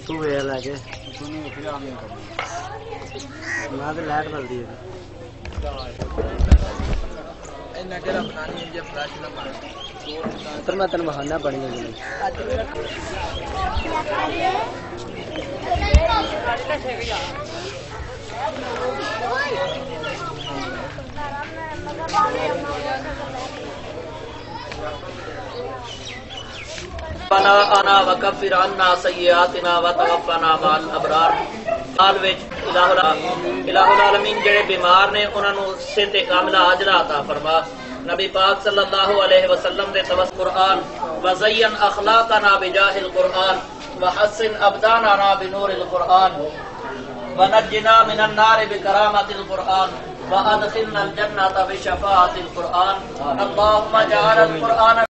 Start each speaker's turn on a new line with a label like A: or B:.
A: تو ویل ہے کہ میں تو لائٹ بلدی ہے میں تین بہانا پڑی
B: انا وکفر عنا سیئاتنا وتوفنا مع الابرار حال وچ الہ العالمین جڑے بیمار نے انہاں نو صحت کاملہ عاجلہ عطا فرما. نبی پاک صلی اللہ علیہ وسلم دے توسط قرآن وزین اخلاقنا بجاہ القرآن وحسن ابداننا بنور القرآن ونجنا من النار بکرامت القرآن وادخلنا الجنة بشفاعة القرآن. اللهم اجعل القرآن